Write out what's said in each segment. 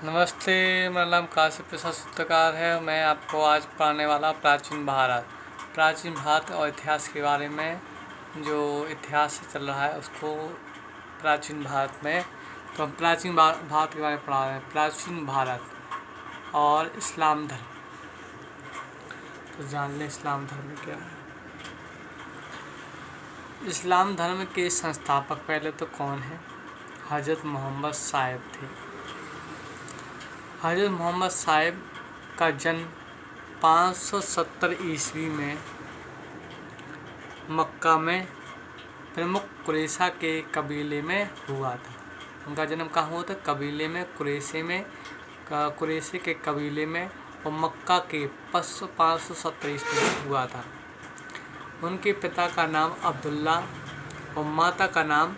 नमस्ते, मेरा नाम काशी प्रसाद सूत्रकार है। मैं आपको आज पढ़ाने वाला प्राचीन भारत और इतिहास के बारे में। जो इतिहास चल रहा है उसको प्राचीन भारत में, तो हम प्राचीन भारत के बारे में पढ़ा रहे हैं। प्राचीन भारत और इस्लाम धर्म। तो जान लें इस्लाम धर्म क्या है। इस्लाम धर्म के संस्थापक पहले तो कौन है? हज़रत मोहम्मद साहेब थे। हज़रत मोहम्मद साहेब का जन्म 570 ईस्वी में मक्का में प्रमुख कुरैशा के कबीले में हुआ था। उनका जन्म कहाँ हुआ था? कबीले में कुरैशी के कबीले में, और मक्का के 570 ईस्वी में हुआ था। उनके पिता का नाम अब्दुल्ला और माता का नाम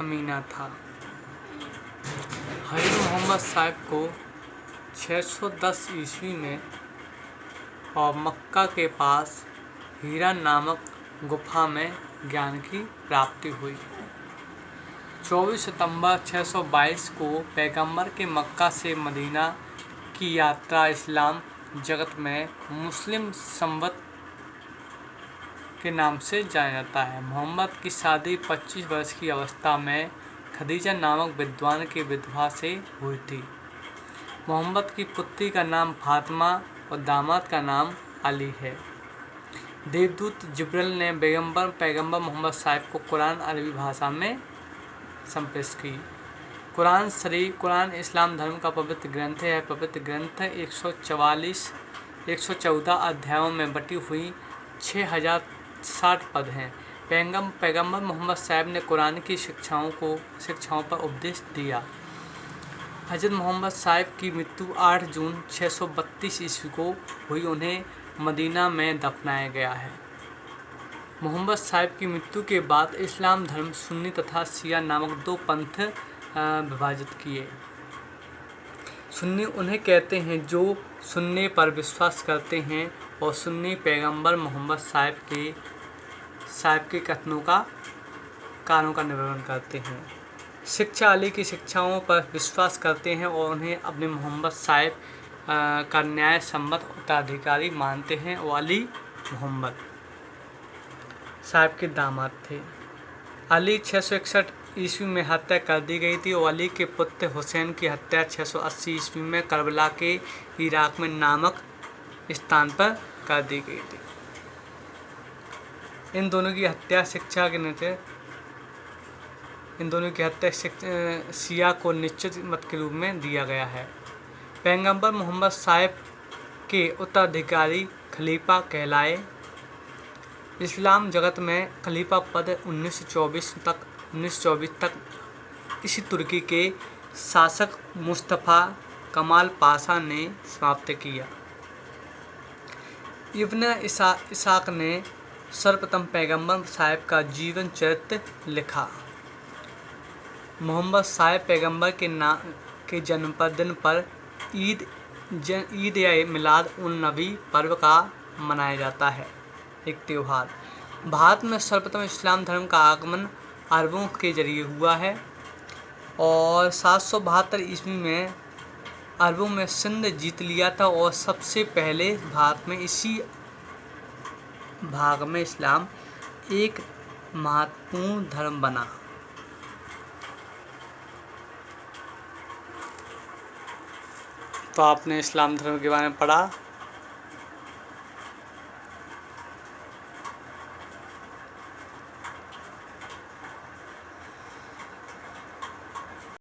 अमीना था। हज़रत मोहम्मद साहेब को 610 ईस्वी में और मक्का के पास हीरा नामक गुफा में ज्ञान की प्राप्ति हुई। 24 सितंबर 622 को पैगंबर के मक्का से मदीना की यात्रा इस्लाम जगत में मुस्लिम संवत के नाम से जाना जाता है। मोहम्मद की शादी 25 वर्ष की अवस्था में खदीजा नामक विद्वान की विधवा से हुई थी। मोहम्मद की पुत्री का नाम फातिमा और दामाद का नाम अली है। देवदूत जिब्रील ने पैगंबर मोहम्मद साहिब को कुरान अरबी भाषा में संप्रेषित की। कुरान इस्लाम धर्म का पवित्र ग्रंथ है। पवित्र ग्रंथ 114 अध्यायों में बटी हुई 6060 पद हैं। पैगंबर मोहम्मद साहिब ने कुरान की शिक्षाओं पर उपदेश दिया। हज़रत मोहम्मद साहिब की मृत्यु 8 जून 632 ईस्वी को हुई। उन्हें मदीना में दफनाया गया है। मोहम्मद साहिब की मृत्यु के बाद इस्लाम धर्म सुन्नी तथा शिया नामक दो पंथ विभाजित किए। सुन्नी उन्हें कहते हैं जो सुन्नी पर विश्वास करते हैं और सुन्नी पैगंबर मोहम्मद साहिब के कथनों का निवर्णन करते हैं। शिक्षा अली की शिक्षाओं पर विश्वास करते हैं और उन्हें अपने मोहम्मद साहिब का न्याय सम्मत उत्तराधिकारी मानते हैं। और अली मोहम्मद साहिब के दामाद थे। अली 661 ईस्वी में हत्या कर दी गई थी और अली के पुत्र हुसैन की हत्या 680 ईस्वी में करबला के इराक में नामक स्थान पर कर दी गई थी। इन दोनों की हत्या शिया को निश्चित मत के रूप में दिया गया है। पैगंबर मोहम्मद साहिब के उत्तराधिकारी खलीफा कहलाए। इस्लाम जगत में खलीफा पद 1924 तक इसी तुर्की के शासक मुस्तफ़ा कमाल पाशा ने समाप्त किया। इब्न इसाक ने सर्वप्रथम पैगंबर साहिब का जीवन चरित्र लिखा। मोहम्मद साहिब पैगंबर के जन्मदिन पर ईद या मिलाद उन नबी पर्व का मनाया जाता है, एक त्यौहार। भारत में सर्वप्रथम इस्लाम धर्म का आगमन अरबों के जरिए हुआ है और 772 ईस्वी में अरबों में सिंध जीत लिया था और सबसे पहले भारत में इसी भाग में इस्लाम एक महत्वपूर्ण धर्म बना। तो आपने इस्लाम धर्म के बारे में पढ़ा।